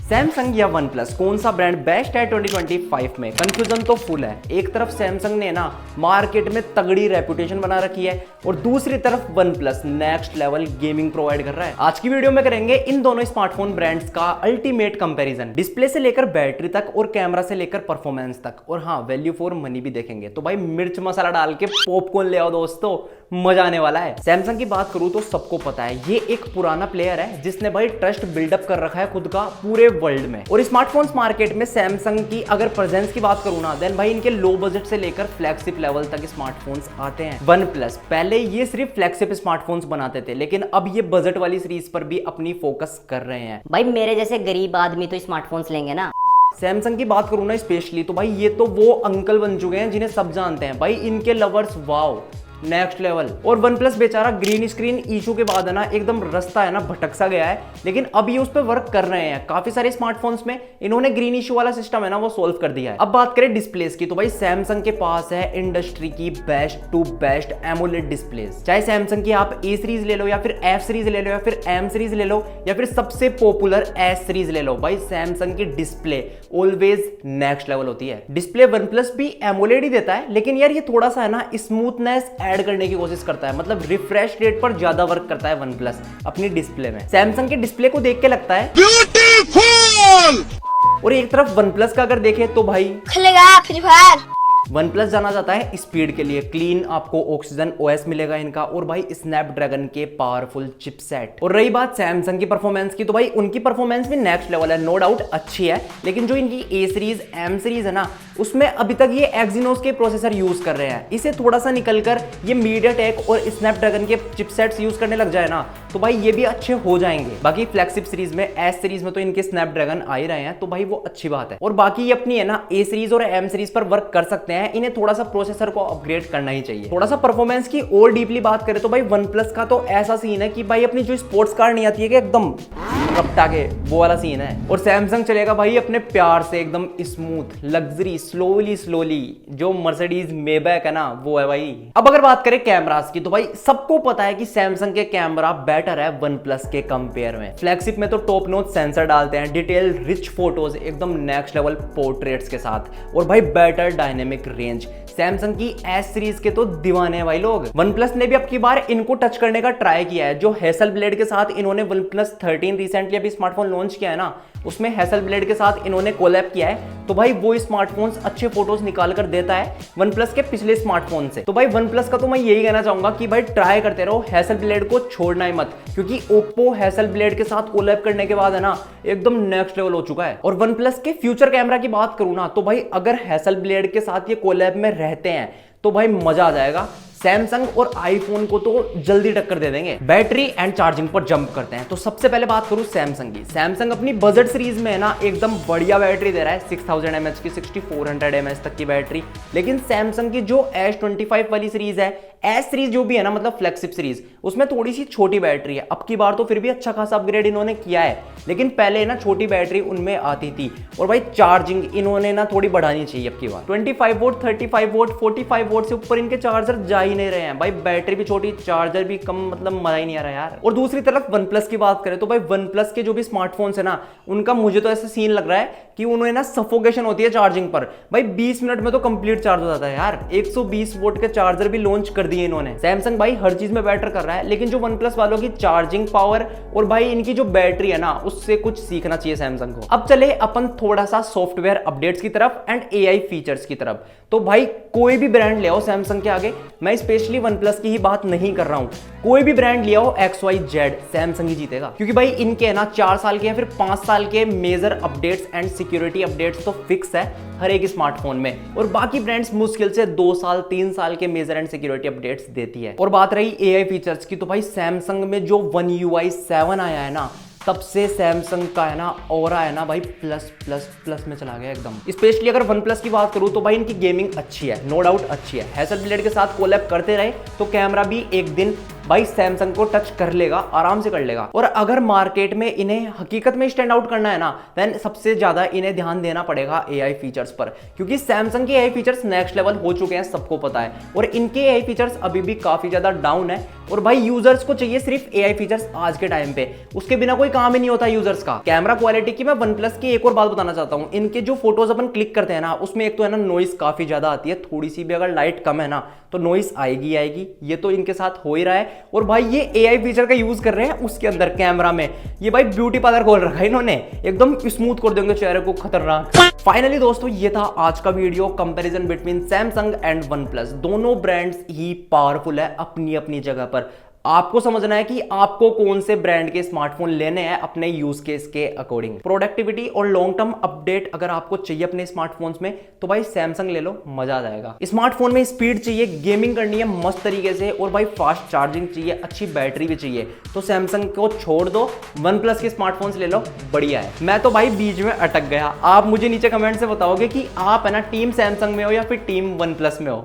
Samsung या one plus कौन सा ब्रांड बेस्ट है 2025 में? कंफ्यूजन तो फुल है। एक तरफ सैमसंग ने ना मार्केट में तगड़ी रेपुटेशन बना रखी है और दूसरी तरफ one plus next level gaming provide कर रहा है। आज की वीडियो में करेंगे इन दोनों स्मार्टफोन ब्रांड्स का अल्टीमेट कंपैरिजन, डिस्प्ले से लेकर बैटरी तक और कैमरा से लेकर परफॉर्मेंस तक, और हाँ वैल्यू फॉर मनी भी देखेंगे। तो भाई मिर्च मसाला डाल के पॉपकॉर्न ले आओ दोस्तों, मजा आने वाला है। सैमसंग की बात करूं तो सबको पता है ये एक पुराना प्लेयर है जिसने भाई ट्रस्ट बिल्डअप कर रखा है खुद का पूरे वर्ल्ड में। और स्मार्टफोन्स मार्केट में सैमसंग की अगर प्रेजेंस की बात करूं ना, देन भाई इनके लो बजट से लेकर फ्लैगशिप लेवल तक स्मार्टफोन्स आते हैं। वन प्लस पहले ये सिर्फ फ्लैगशिप स्मार्टफोन्स बनाते थे, लेकिन अब ये बजट वाली सीरीज पर भी अपनी फोकस कर रहे हैं। भाई मेरे जैसे गरीब आदमी तो स्मार्टफोन्स लेंगे ना। सैमसंग की बात करूं ना स्पेशली, तो भाई ये तो वो अंकल बन चुके हैं जिन्हें सब जानते हैं। भाई इनके लवर्स वाओ नेक्स्ट लेवल। और वन प्लस बेचारा ग्रीन स्क्रीन इशू के बाद है ना एकदम रास्ता है ना भटक सा गया है, लेकिन अब ये उस पर वर्क कर रहे हैं। काफी सारे स्मार्टफोन्स में इन्होंने ग्रीन इशू वाला सिस्टम है ना वो सोल्व कर दिया है। अब बात करें डिस्प्लेस की, तो भाई सैमसंग के पास है इंडस्ट्री की best to best AMOLED displays. चाहे सैमसंग की आप ए सीरीज ले लो या फिर एफ सीरीज ले लो या फिर एम सीरीज ले लो या फिर सबसे पॉपुलर एस सीरीज ले लो, भाई सैमसंग की डिस्प्ले ऑलवेज नेक्स्ट लेवल होती है। डिस्प्ले वन प्लस भी एमोलेड ही देता है, लेकिन यार ये थोड़ा सा है ना स्मूथनेस ऐड करने की कोशिश करता है, मतलब रिफ्रेश रेट पर ज्यादा वर्क करता है वन प्लस अपनी डिस्प्ले में। सैमसंग के डिस्प्ले को देख के लगता है ब्यूटीफुल। और एक तरफ वन प्लस का अगर देखें तो भाई खेलेगा फ्री फायर। वन प्लस जाना जाता है स्पीड के लिए, क्लीन आपको ऑक्सीजन ओएस मिलेगा इनका, और भाई स्नैपड्रैगन के पावरफुल चिपसेट। और रही बात सैमसंग की परफॉर्मेंस की, तो भाई उनकी परफॉर्मेंस भी नेक्स्ट लेवल है, नो डाउट अच्छी है, लेकिन जो इनकी ए सीरीज एम सीरीज है ना उसमें अभी तक ये एक्सिनोस के प्रोसेसर यूज कर रहे हैं। इसे थोड़ा सा निकलकर ये मीडियाटेक और स्नैपड्रैगन के चिपसेट्स यूज करने लग जाए ना तो भाई ये भी अच्छे हो जाएंगे। बाकी फ्लैगशिप सीरीज में एस सीरीज में तो इनके स्नैपड्रैगन आ ही रहे हैं, तो भाई वो अच्छी बात है। और बाकी ये अपनी है ना ए सीरीज और एम सीरीज पर वर्क कर सकते हैं, इन्हें थोड़ा सा प्रोसेसर को अपग्रेड करना ही चाहिए। थोड़ा सा परफॉर्मेंस की और डीपली बात करें तो भाई वन प्लस का तो ऐसा सीन है कि भाई अपनी जो स्पोर्ट्स कार नहीं आती है कि एकदम रपटा के वो वाला सीन है, और सैमसंग चलेगा भाई अपने प्यार से एकदम स्मूथ लग्जरी स्लोली जो मर्सिडीज मेबैक है ना वो है भाई। अब अगर बात करें कैमरास की, तो भाई सबको पता है कि सैमसंग के कैमरा बेटर है वन प्लस के कंपेयर में। फ्लैगशिप में तो टॉप नॉच सेंसर डालते हैं, डिटेल रिच फोटोज एकदम नेक्स्ट लेवल पोर्ट्रेट्स के साथ, और भाई बेटर डायनेमिक रेंज। सैमसंग की एस सीरीज के तो दीवाने हैं भाई लोग। वन प्लस ने भी अब की बार इनको टच करने का ट्राई किया है। जो हैसल ब्लेड के साथ इन्होंने वन प्लस 13 रिसेंटली अभी स्मार्टफोन लॉन्च किया है ना, उसमें हैसल ब्लेड के साथ इन्होंने कोलैब किया है, तो भाई वो स्मार्टफोन्स अच्छे फोटोज निकाल कर देता है वन प्लस के पिछले स्मार्टफोन से। तो भाई वन प्लस का तो मैं यही कहना चाहूंगा कि भाई ट्राई करते रहो, हैसल ब्लेड को छोड़ना ही मत, क्योंकि ओप्पो हैसल ब्लेड के साथ कोलैब करने के बाद है ना एकदम नेक्स्ट लेवल हो चुका है। और वन प्लस के फ्यूचर कैमरा की बात करूं ना, तो भाई अगर हैसल ब्लेड के साथ ये कोलैब में रहते हैं तो भाई मजा आ जाएगा। सैमसंग और आईफोन को तो जल्दी टक्कर दे देंगे। बैटरी एंड चार्जिंग पर जंप करते हैं, तो सबसे पहले बात करूं सैमसंग की। सैमसंग अपनी बजट सीरीज में है ना एकदम बढ़िया बैटरी दे रहा है, 6000 mAh की 6400 mAh तक की बैटरी। लेकिन सैमसंग की जो S25 वाली सीरीज है, एस सीरीज जो भी है ना मतलब फ्लैगशिप सीरीज, उसमें थोड़ी सी छोटी बैटरी है। अब की बार तो फिर भी अच्छा खासा अपग्रेड इन्होंने किया है, लेकिन पहले ना छोटी बैटरी उनमें आती थी। और भाई चार्जिंग इन्होंने ना थोड़ी बढ़ानी चाहिए अब की बार। 25 वोट 35 वोट 45 वोट से ऊपर इनके चार्जर जा ही नहीं रहे हैं भाई। बैटरी भी छोटी, चार्जर भी कम, मतलब मजा ही नहीं आ रहा यार। और दूसरी तरफ वन प्लस की बात करें तो भाई वन प्लस के जो भी स्मार्टफोन्स है ना उनका मुझे तो ऐसा सीन लग रहा है कि उन्हें ना सफोकेशन होती है चार्जिंग पर। भाई 20 मिनट में तो कंप्लीट चार्ज हो जाता है यार। 120 वोट के चार्जर भी लॉन्च कर दिए इन्होंने। सैमसंग भाई हर चीज में बेटर कर रहा है, लेकिन जो वन प्लस वालों की चार्जिंग पावर और भाई इनकी जो बैटरी है ना उससे कुछ सीखना चाहिए सैमसंग को। अब चले अपन थोड़ा सा सॉफ्टवेयर अपडेट्स की तरफ एंड एआई फीचर्स की तरफ। तो भाई कोई भी ब्रांड ले आओ सैमसंग के आगे, मैं स्पेशली वन प्लस की ही बात नहीं कर रहा हूं, कोई भी ब्रांड ले आओ XYZ, सैमसंग ही जीतेगा। क्योंकि भाई इनके ना 4 साल के या फिर 5 साल के major updates and security updates तो फिक्स है हर एक स्मार्टफोन में, और बाकी ब्रांड्स मुश्किल से 2 साल 3 साल के मेजर एंड सिक्योरिटी अपडेट्स देती है। और बात रही एआई फीचर्स की, तो भाई सैमसंग में जो One UI 7 आया है ना तब से सैमसंग का है ना ऑरा है ना भाई प्लस प्लस प्लस में चला गया एकदम। स्पेशली अगर वन प्लस की बात करूं तो भाई इनकी गेमिंग अच्छी है, नो डाउट अच्छी है। हैसल ब्लेड के साथ कोलैब करते रहे तो कैमरा भी एक दिन भाई सैमसंग को टच कर लेगा, आराम से कर लेगा। और अगर मार्केट में इन्हें हकीकत में स्टैंड आउट करना है ना, देन सबसे ज्यादा इन्हें ध्यान देना पड़ेगा एआई फीचर्स पर, क्योंकि सैमसंग के एआई फीचर्स नेक्स्ट लेवल हो चुके हैं, सबको पता है। और इनके एआई फीचर्स अभी भी काफी ज्यादा डाउन है। और भाई यूजर्स को चाहिए सिर्फ एआई फीचर्स आज के टाइम पे, उसके बिना कोई काम ही नहीं होता यूजर्स का। कैमरा क्वालिटी की मैं OnePlus की एक और बात बताना चाहता हूँ। इनके जो फोटोज अपन क्लिक करते हैं ना, उसमें एक तो है ना नॉइस काफी ज्यादा आती है, थोड़ी सी भी अगर लाइट कम है ना तो नॉइस आएगी आएगी। ये तो इनके साथ हो ही रहा है। और भाई ये एआई फीचर का यूज कर रहे हैं उसके अंदर कैमरा में। ये भाई ब्यूटी पार्लर खोल रखा है इन्होंने, एकदम स्मूथ कर देंगे चेहरे को, खतरनाक। फाइनली दोस्तों ये था आज का video, comparison between Samsung and OnePlus। दोनों ब्रांड्स ही पावरफुल है अपनी अपनी जगह पर। आपको समझना है कि आपको कौन से ब्रांड के स्मार्टफोन लेने हैं अपने यूज केस के अकॉर्डिंग। प्रोडक्टिविटी और लॉन्ग टर्म अपडेट अगर आपको चाहिए अपने स्मार्टफोन्स में तो भाई सैमसंग ले लो, मजा आ जाएगा। स्मार्टफोन में स्पीड चाहिए, गेमिंग करनी है मस्त तरीके से, और भाई फास्ट चार्जिंग चाहिए, अच्छी बैटरी भी चाहिए, तो सैमसंग को छोड़ दो, OnePlus के स्मार्टफोन्स ले लो, बढ़िया है। मैं तो भाई बीच में अटक गया। आप मुझे नीचे कमेंट से बताओगे कि आप है ना टीम सैमसंग में हो या फिर टीम OnePlus में हो।